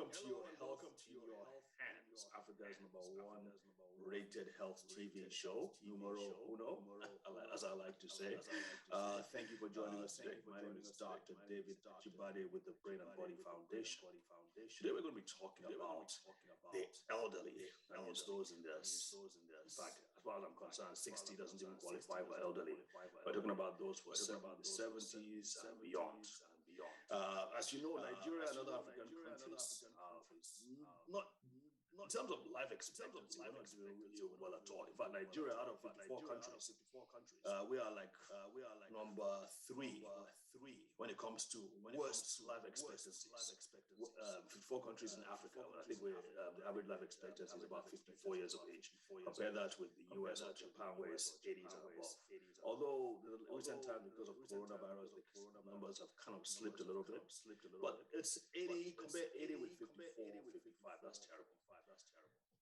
welcome to your Health in Your Hands, Africa's #1 rated health TV show, numero uno, as I like to say. Thank you for joining us today. My name is Dr. David Chibade with the Brain and Body Foundation. Today we're going to be talking about the elderly. That means those in their, in fact, as far as I'm concerned, 60 doesn't even qualify for elderly. We're talking about those who are 70s and beyond. As you know, Nigeria and other African countries, not in terms of life expectancy, we're not doing really well at all. In fact, Nigeria, out of 54 countries, we are like number three when it comes to worst life expectancies. 54 countries in Africa, I think the average life expectancy is about 54 years of age. Compare that with the US or Japan, where it's 80s and above. Although in recent times, because of coronavirus, the numbers have kind of slipped a little bit. But it's 80, compare 80 with 54, 55, that's terrible.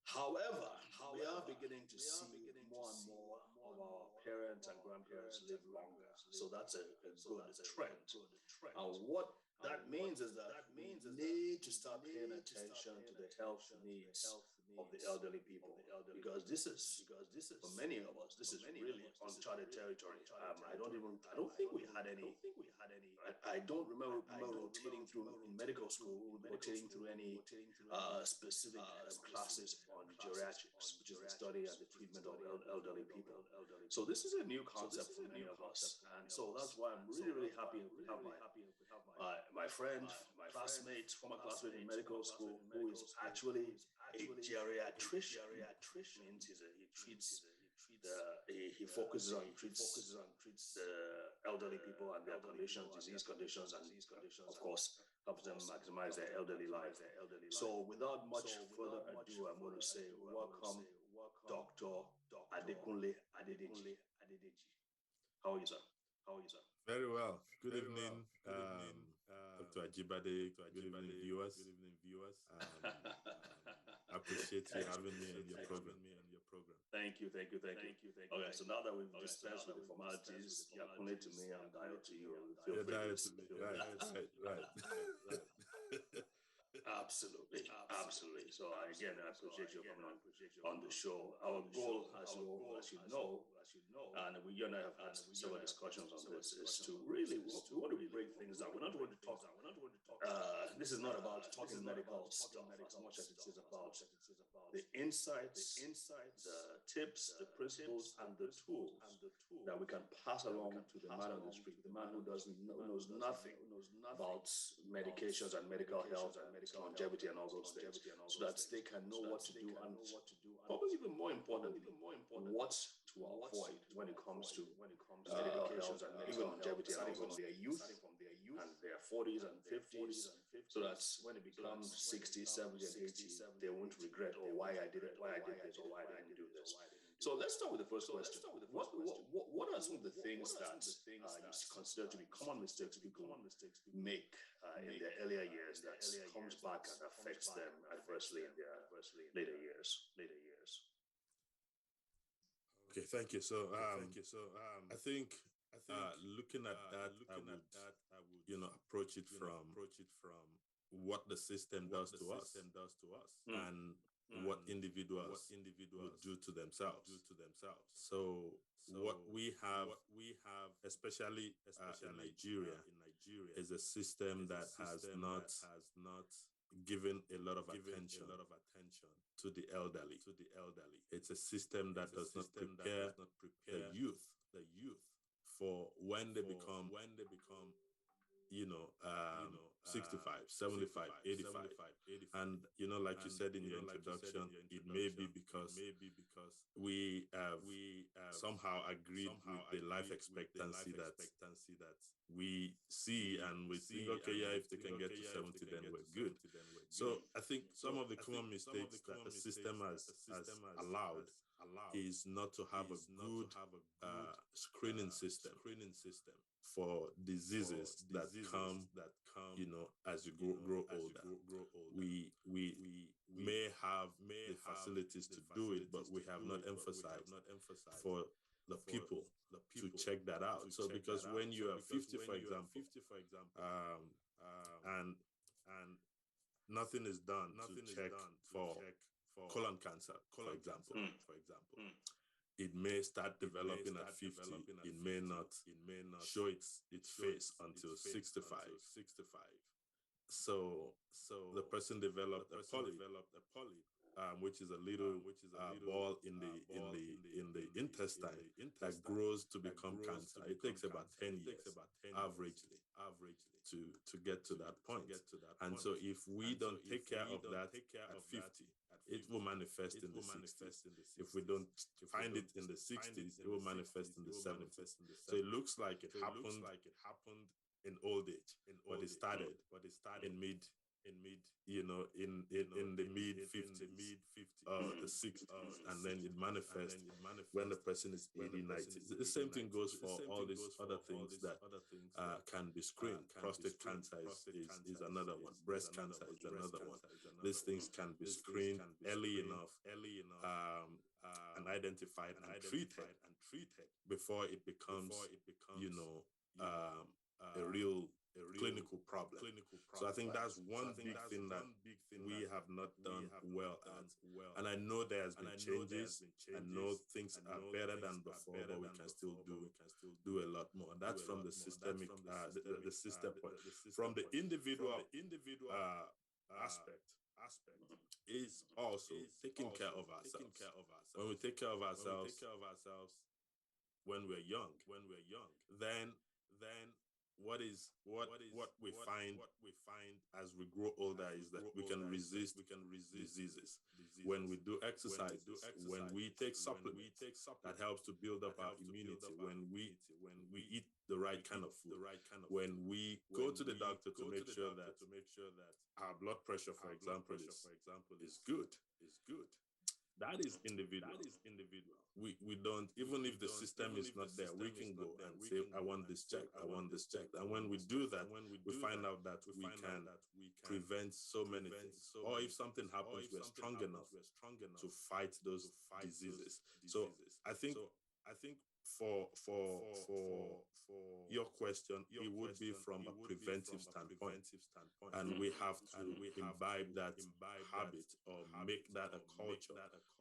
However, we are beginning to see more and more of our parents and grandparents live longer. So that's a good trend. And what that means is that we need to start paying attention to the health needs of the elderly people, because this is for many of us, this is really uncharted territory. I don't think we had any. I don't remember rotating through in medical school, rotating through any specific classes on geriatrics, which is the study and the treatment of elderly people. So this is a new concept for many of us, and so that's why I'm really happy to have my friend, my classmate, former classmate in medical school, who is actually a geriatrician. Means he focuses on treats the elderly people and their conditions, disease conditions, and of course helps them maximize their elderly life. So without much further ado, I'm going to say welcome, Dr. Adekunle Adedeji. How are you, sir? Very well. Good evening, Dr. Ajibade. Good evening, viewers. I appreciate you having me on your program. Thank you. Okay, so now that we've dispensed with the formalities, you're Akunle to me, I'm Dio to you. Feel free to right. Absolutely. So again, I appreciate you coming on the show. Our goal, as you know, and you and I have had several discussions on this, is to really want to break things down. We're not going to talk. This is not about talking medical stuff as much as it is about the insights, the tips, the principles, and the tools that we can pass along to the man on the street, the man who knows nothing about medications and medical health and longevity and all those things, so that they can know what to do and probably even more importantly, what to avoid when it comes to medical health and even longevity, starting from their youth and their 40s and 50s, so that when it becomes 60, 70, and 80, they won't regret, why I did this, or why I didn't do this. So let's start with the first question. What are some of the things that you consider to be common mistakes people make in their earlier years that comes back and affects them adversely in their later years? Okay, thank you. So, I think looking at that, I would approach it from what the system does to us, and what individuals would do to themselves. So what we have, especially in Nigeria, is a system that has not given a lot of attention to the elderly. It's a system that does not prepare the youth for when they become 65, 75, 85. And, like you said in your introduction, it may be because we have somehow agreed with the life expectancy that we see, and we think, if they can get to 70, then we're good. So I think some of the common mistakes that the system has allowed is not to have a good screening system for diseases that come, as you grow older. We may have the facilities to do it, but we have not emphasized for the people to check that out. So because when you are 50, for example, and nothing is done to check for colon cancer, for example. It may start developing at 50. It may not show its face until 65. So the person developed a polyp, which is a little ball in the intestine that grows to become cancer. It takes about 10 years averagely to get to that point. And so if we don't take care of that at 50, it will manifest in the 60s. If we don't find it in the 60s, it will manifest in the 70s. So it looks like it happened in old age, but it started in the mid 50s, the 60s, and then it manifests when the person is 80, 90. The same thing goes for all these other things that can be screened. Prostate cancer is another one. Breast cancer is another one. These things can be screened early enough and identified and treated before it becomes, a real clinical problem. So I think that's one big thing that we have not done well at. And I know there has been changes. I know things are better than before, but we can still do a lot more. And that's from the systemic, the system point. From the individual aspect is also taking care of ourselves. When we take care of ourselves when we're young, then what we find as we grow older is that we can resist diseases. When we do exercises, when we take supplements, that helps to build up our immunity. When we eat the right kind of food, when we go to the doctor to make sure that our blood pressure, for example, is good. That is individual. We don't, even if the system is not there, we can go and say, I want this checked, I want this checked. And when we do that, we find out that we can prevent so many things. Or if something happens, we're strong enough to fight those diseases. So I think for your question, it would be from a preventive standpoint. And we have to imbibe that habit or make that a culture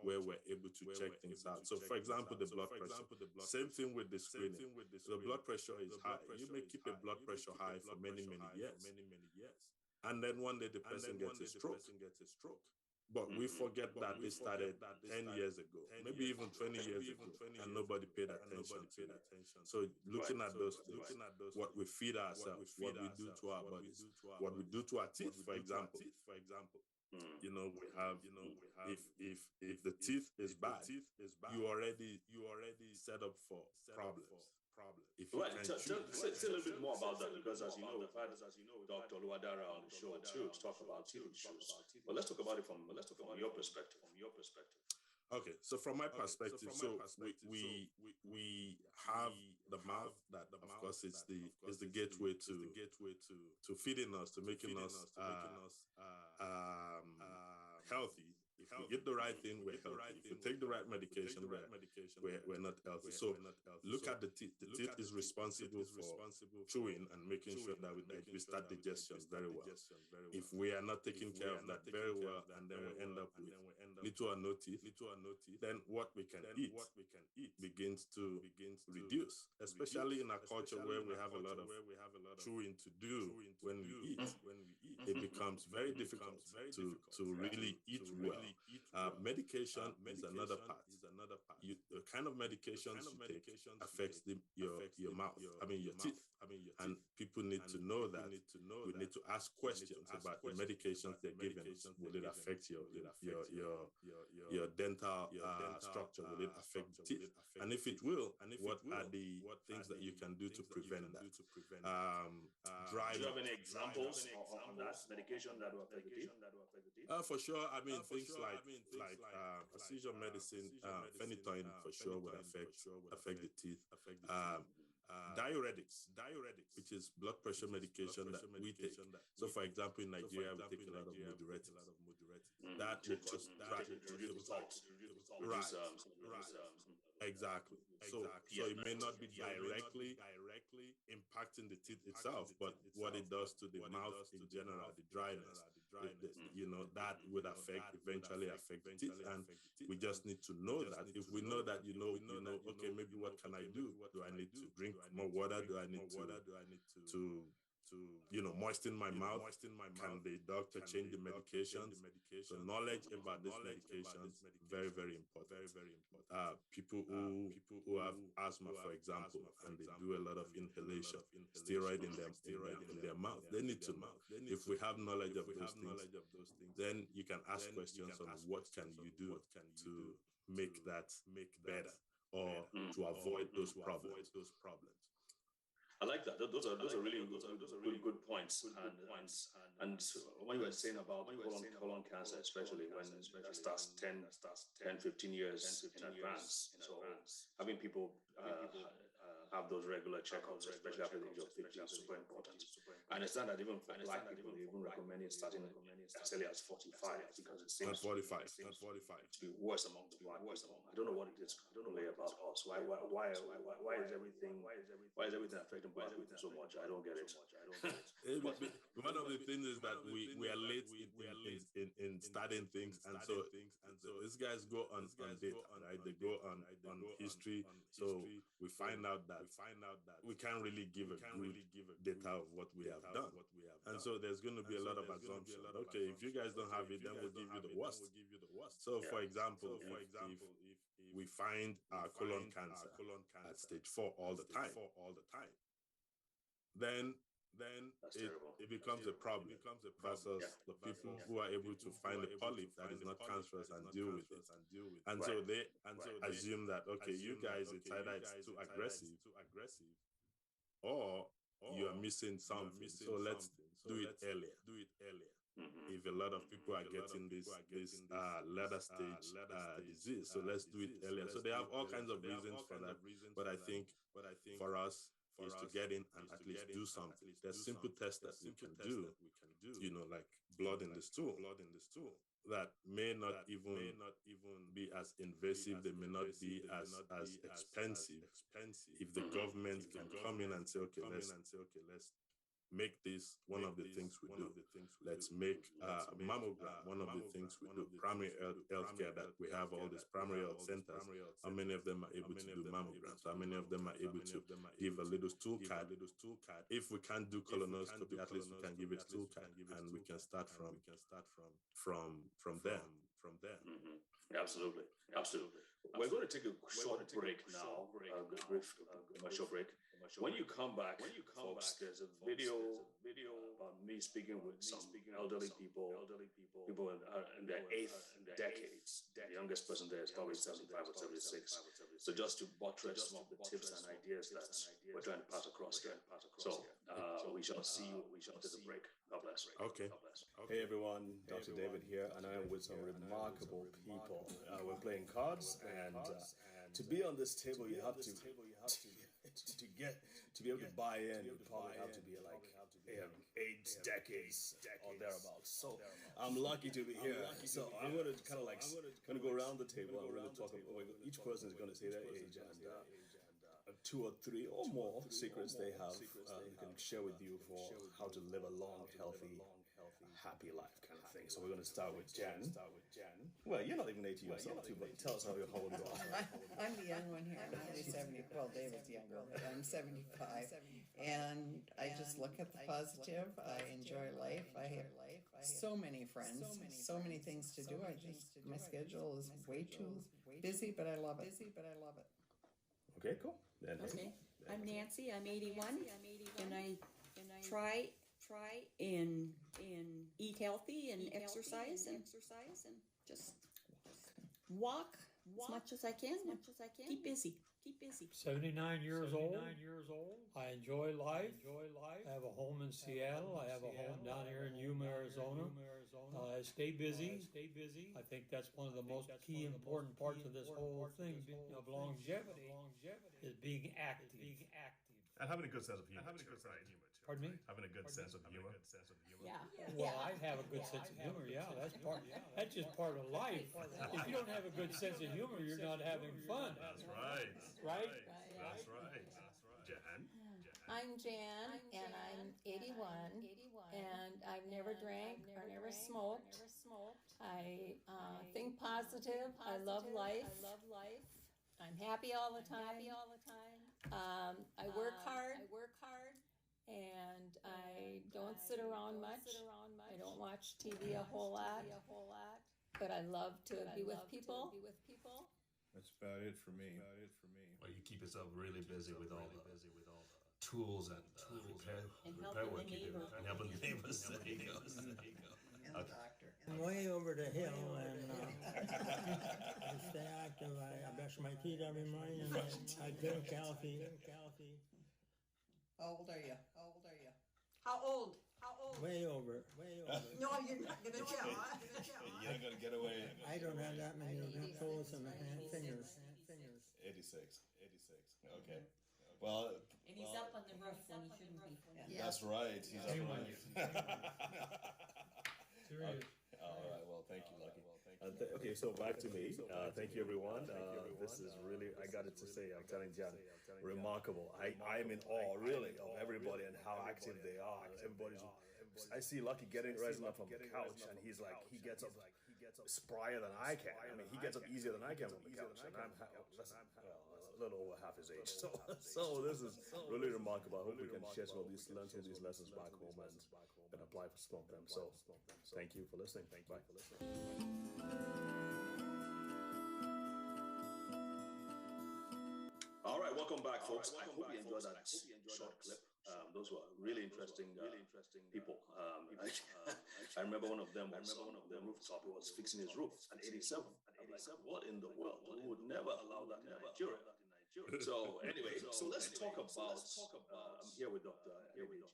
where we're able to check things out. So for example, the blood pressure, same thing with the screening. The blood pressure is high. You may keep a blood pressure high for many, many years. And then one day the person gets a stroke. But we forget that it started 10 years ago, maybe even 20 years ago, and nobody paid attention to it. So looking at those things, what we feed ourselves, what we do to our bodies, what we do to our teeth, for example. We have, if the teeth is bad, you already set up for problems. If you say a little bit more about that, because as you know, we've had Dr. Luadara on the show too to talk about teeth issues. But let's talk about it from your perspective. Okay, so from my perspective, we have the mouth that, of course, is the gateway to feeding us, to making us healthy. If we eat the right thing, we're healthy. If we take the right medication, we're not healthy. So look at the teeth. The teeth is responsible for chewing and making sure that we start digestion very well. If we are not taking care of that very well, and then we end up with little or no teeth, then what we can eat begins to reduce, especially in a culture where we have a lot of chewing to do when we eat. It becomes very difficult to really eat well. Medication is another part. The kind of medications you take affects your mouth, your teeth. And people need to know that. We need to ask questions about the medications they're given. Will it affect your dental structure? Will it affect the teeth? And if it will, what are the things that you can do to prevent that? Do you have any examples on that medication that will affect the teeth? For sure. Things like a seizure medicine, phenytoin for sure would affect the teeth. Diuretics, which is blood pressure medication that we take. So, for example, in Nigeria, we take a lot of diuretics. That will cause Exactly. So it may not be directly impacting the teeth itself, but what it does to the mouth in general, the dryness, that would eventually affect the teeth. And we just need to know that. If we know that, okay, maybe what can I do? Do I need to drink more water? Do I need to moisten my mouth? Can the doctor change the medications? So knowledge about these medications, very, very important. People who have asthma, for example, and they do a lot of inhalation, steroid in their mouth, they need to know. If we have knowledge of those things, then you can ask questions on what can you do to make that better or to avoid those problems. I like that. Those are really good points. And when you were saying about colon cancer, especially when that starts 10, 15 years in advance, so having people have those regular checkups, especially after the age of 50, is super important. I understand that even for Black people, they even recommend it starting as early as 45 because it seems 45 to be worse among the Black people. I don't know what it is. I don't know about us. Why is everything affecting Black people so much? I don't get it. One of the things is that we are late in starting things, and so these guys go on data, right? They go on history, so we find out that we can't really give a good data of what we have done, and so there's going to be a lot of assumption. Okay, if you guys don't have it, then we'll give you the worst. So, for example, if we find our colon cancer at stage 4 all the time, then it becomes a problem versus the people who are able to find a polyp that is not cancerous and deal with it. And so they assume that, okay, you guys, it's either it's too aggressive or you are missing something. So let's do it earlier. If a lot of people are getting this later stage disease, so let's do it earlier. So they have all kinds of reasons for that. But I think for us is to get in and at least do something. There's simple tests that we can do, like blood in the stool, that may not even be as invasive. They may not be as expensive. If the government can come in and say, okay, let's make this one of the things we do. Let's make mammogram one of the things we do. Primary healthcare, that we have all these primary health centers. How many of them are able to do mammograms? How many of them are able to give a little stool card? If we can't do colonoscopy, at least we can give a stool card, and we can start from there. Absolutely. We're going to take a short break now, a brief commercial break. When you come back, folks, there's a video about me speaking with some elderly people in their 8th decades. The youngest person there is probably 75 or 76. So just to buttress some of the tips and ideas that we're trying to pass across here. So we shall see you after the break. God bless. Okay. Hey everyone, Dr. David here, and I am with some remarkable people. We're playing cards, and to be on this table, you have to be able to buy in. You probably have to be like 8 decades or thereabouts. So I'm lucky to be here. So I'm going to kind of going to go around the table and really talk about. Each person is going to say their age and 2 or 3 or more secrets they have they can share with you for how to live a long, healthy, happy life kind of thing. So we're going to start with Jen. Well, you're not even 80 yourself too, but tell us how old you are. I'm the young one here. I'm only 70. Well, David's younger, but I'm 75. And I just look at the positive. I enjoy life. I have so many friends, so many things to do. My schedule is way too busy, but I love it. Okay, cool. Okay, I'm Nancy. I'm 81, and I try and eat healthy and exercise and just walk as much as I can. Keep busy. 79 years old. I enjoy life. I have a home in Seattle. I have a home down here in Yuma, Arizona. I stay busy. I think that's one of the most key important parts of this whole thing of longevity is being active. And having a good sense of humor. Pardon me? Having a good sense of humor. Yeah. Well, I have a good sense of humor. Yeah, that's just part of life. If you don't have a good sense of humor, you're not having fun. That's right. Right? That's right. Jan? I'm Jan, and I'm 81, and I've never drank or never smoked. I think positive. I love life. I'm happy all the time. I work hard. And I don't sit around much. I don't watch TV a whole lot. But I love to be with people. That's about it for me. Well, you keep yourself really busy with all the tools and repair work you do. And helping the neighbors. There you go. And the doctor. I'm way over the hill, and I stay active. I brush my teeth every morning, and I drink coffee. How old are you? How old? Way over. No, you're not gonna tell. You're not gonna get away. I don't have that many toes in my fingers. 86. Okay. Well, And he's up on the roof when he shouldn't be. that's right. He's up right. Serious. All right. Well, thank you, Lucky. Okay, so back to me. Thank you, everyone. This is really, I got it to say, I'm telling Jan, remarkable. I'm in awe, really, of everybody and how active they are. I see Lucky rising up from the couch, and he's like, he gets up sprier than I can. I mean, he gets up easier than I can from the couch, and I'm a little over half his age. So this is really remarkable. I hope we can share some of these lessons back home and apply for some of them. So thank you for listening. Bye. All right, welcome back, folks. I hope you enjoyed that short clip. Those were really interesting people. I remember one of them was on the rooftop. He was fixing his roof at 87. I'm like, what in the world? We would never allow that in Nigeria. So anyway, so let's talk about. I'm here with Dr. Adej.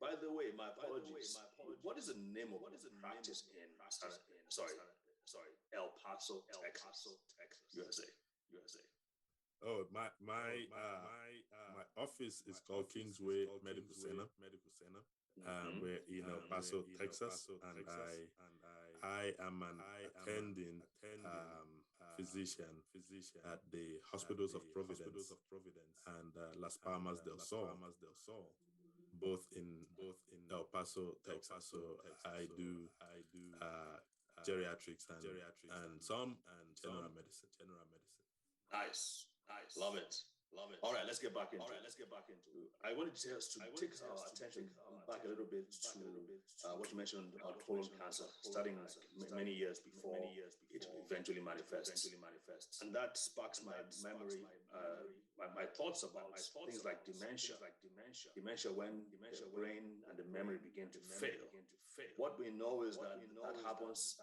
By the way, my apologies. What is the name of the practice in El Paso, Texas, USA? Oh, my office is called Kingsway Medical Center. We're in El Paso, Texas, and I am an attending physician at the Hospitals of Providence and Las Palmas del Sol, both in El Paso, Texas. So I do geriatrics and some general medicine. Nice. Love it. All right, let's get back into it. I wanted to take our attention back a little bit to what you mentioned about colon cancer, starting many years before it eventually manifests. And that sparks my memory, my thoughts about things like dementia. Dementia when the brain and the memory begin to fail. What we know is that happens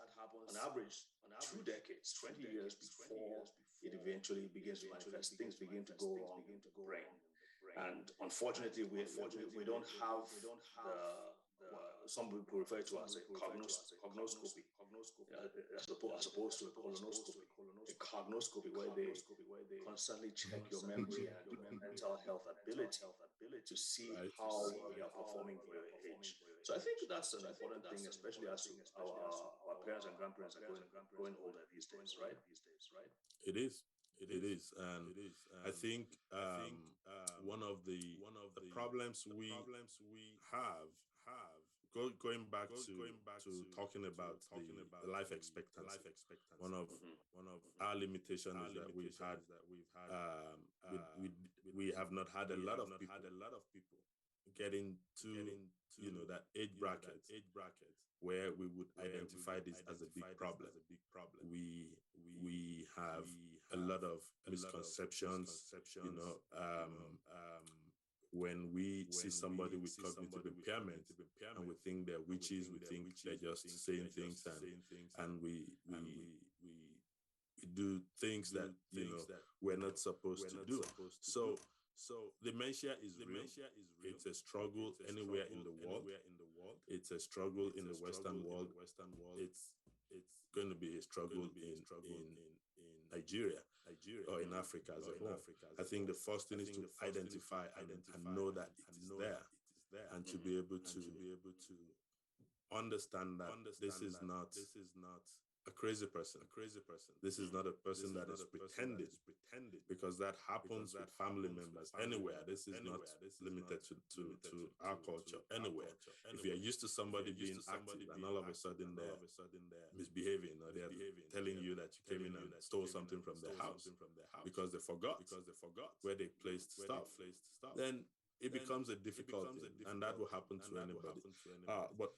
on average 2 decades, 20 years before it eventually begins to manifest. Things begin to go wrong in the brain, and unfortunately, we don't have some people refer to as a cognoscopy, as opposed to a colonoscopy. A cognoscopy where they constantly check your memory and your mental health ability to see how you are performing for your age. So I think that's an important thing, especially as our parents and grandparents are growing older these days, right? It is, and I think one of the problems we have going back to talking about the life expectancy. One of our limitations is that we have not had a lot of people getting to that age bracket where we would identify this as a big problem. We have a lot of misconceptions, when we see somebody with cognitive impairment and we think they're witches, we think they're just saying things, and we do things that we're not supposed to do. So dementia is real. It's a struggle anywhere in the world. It's a struggle in the Western world. It's going to be a struggle in Nigeria. or in Africa as a whole. I think the first thing is to identify and know that it is there, and to be able to understand that this is not a crazy person. This is not a person that is pretending, because that happens with family members anywhere. This is not limited to our culture anywhere. If you're used to somebody being active and all of a sudden they're misbehaving, or they're telling you that you came in and stole something from their house because they forgot where they placed stuff, then it becomes a difficult thing, and that will happen to anybody. But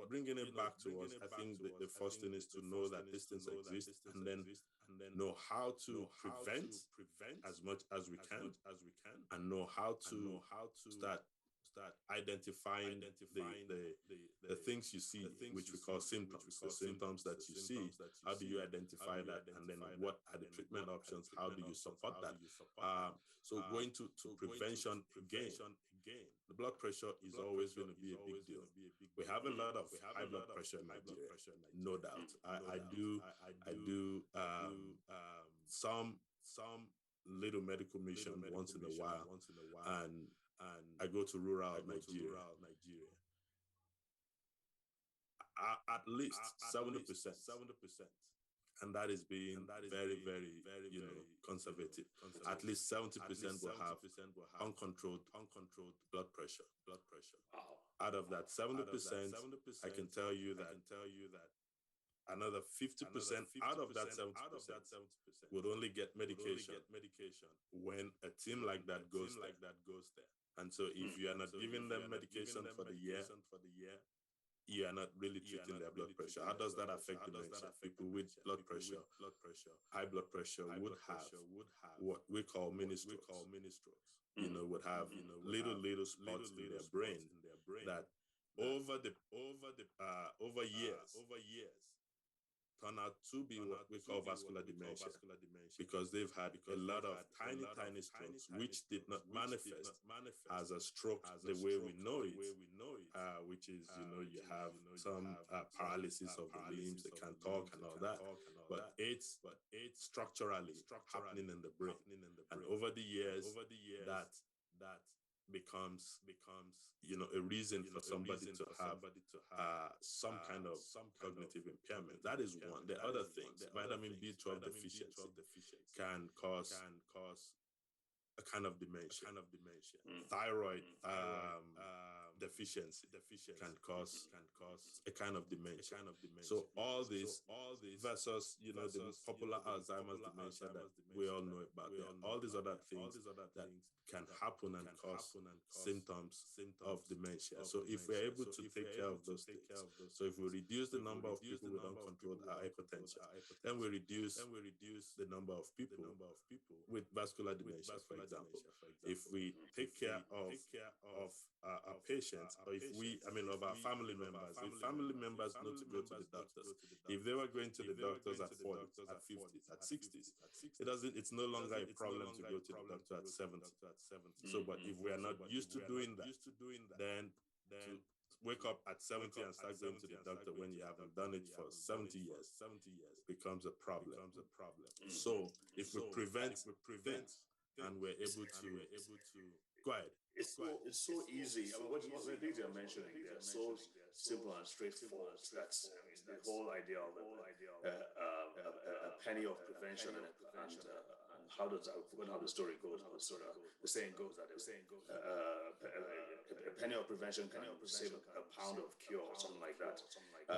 bringing it back to us, I think the first thing is to know that these things exist, and then know how to prevent as much as we can, and know how to start identifying the things you see, which we call symptoms, the symptoms that you see. How do you identify that? And then what are the treatment options? How do you support that? So going to prevention again, the blood pressure is always going to be a big deal. We have a lot of high blood pressure in Nigeria, no doubt. I do some little medical mission once in a while, and I go to rural Nigeria. At least 70%, and that is being very, very, conservative. At least 70% will have uncontrolled blood pressure. Out of that 70%, I can tell you that another 50% out of that 70% would only get medication when a team like that goes there. And so if you are not giving them medication for the year, you are not really treating their blood pressure. How does that affect dementia? People with blood pressure, high blood pressure, would have what we call mini strokes. Would have little spots in their brain that over years turn out to be what we call vascular dementia, because they've had a lot of tiny strokes, which did not manifest as a stroke the way we know it, which is, you have some paralysis of the limbs, they can't talk and all that, but it's structurally happening in the brain. And over the years, that becomes a reason for somebody to have some kind of cognitive impairment. That is one. The other things, vitamin B12 deficiency can cause a kind of dementia. Thyroid deficiency can cause a kind of dementia. So all this versus the popular Alzheimer's dementia that we all know about. All these other things that can happen and cause symptoms of dementia. So if we're able to take care of those things, so if we reduce the number of people with uncontrolled hypertension, then we reduce the number of people with vascular dementia, for example. If we take care of our patients, or of our family members, if family members know to go to the doctors, if they were going to the doctors at 40s, at 50s, at 60s, it's no longer a problem to go to the doctor at 70. So, but if we are not used to doing that, then to wake up at 70 and start going to the doctor when you haven't done it for 70 years becomes a problem. So if we prevent things, and we're able to go ahead. It's so easy. I mean, what the things you're mentioning, they're so simple and straightforward. That's the whole idea of a penny of prevention, and how does that? I forgot how the story goes. How the saying goes that a penny of prevention can save a pound of cure, or something like that.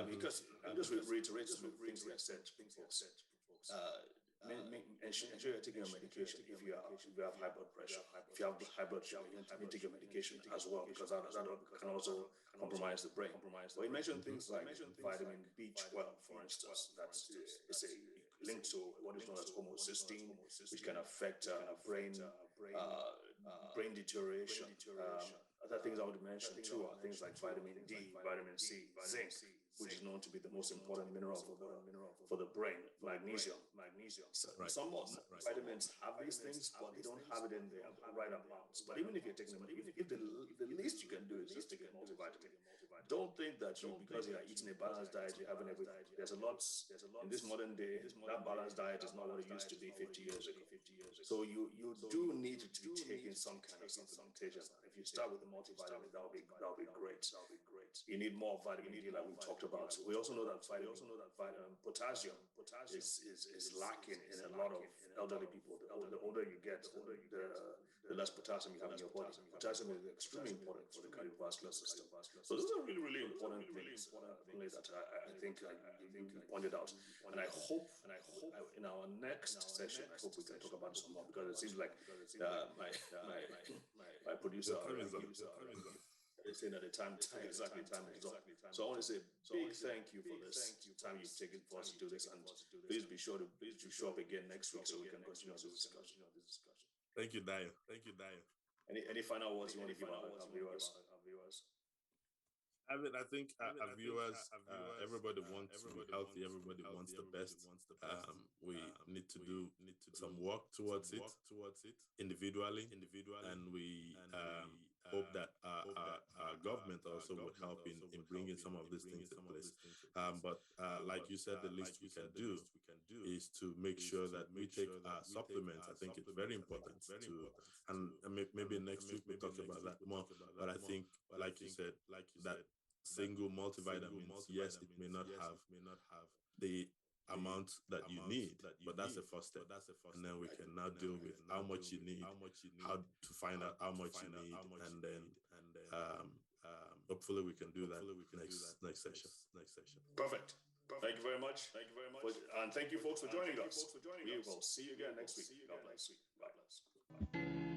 Because I'm just reiterate some of the things we have said. Ensure you're taking your medication. If you have high blood pressure, if you have high blood sugar, you need to take your medication as well, because that can also compromise the brain. But you mentioned things like vitamin B12, for instance. That's it's a linked to what is known as homocysteine, which can affect brain deterioration. Other things I would mention too are things like vitamin D, vitamin C, zinc, which is known to be the most important mineral for the brain, magnesium. Some vitamins have these things, but they don't have it in the right amounts. But even if you're taking them, if the least you can do is just take a multivitamin. don't think that because you are eating a balanced diet, you're having everything. There's a lot in this modern day. That balanced diet is not what it used to be 50 years ago. So you do need to be taking some kind of supplementation. If you start with the multivitamin, that'll be great. You need more vitamin D, like we talked about. We also know that potassium is lacking in a lot of elderly people. The older you get, the less potassium you have in your body. Potassium is extremely important for the cardiovascular system. So those are really important things that I think you pointed out. And I hope in our next session, I hope we can talk about some more, because it seems like my producer is saying that the time is up. So I want to say big thank you for this time you've taken for us to do this, and please be sure to show up again next week so we can continue this discussion. Thank you, Dio. Any final words you want to give our viewers? I think our viewers, everybody wants to be healthy. Everybody wants the best. We need to do some work towards it individually, and we hope that our government also would help in bringing some of these things in place. But like you said, the least we can do is to make sure that we take our supplements. I think it's very important and maybe next week we'll talk about that more. But I think, like you said, that single multivitamins, yes, it may not have the amount that you need, but that's the first step. And then we can now deal with how much you need, how to find out how much you need, and then hopefully we can do that next session. Perfect. Thank you very much. And thank you folks for joining us. We will see you again next week. God bless.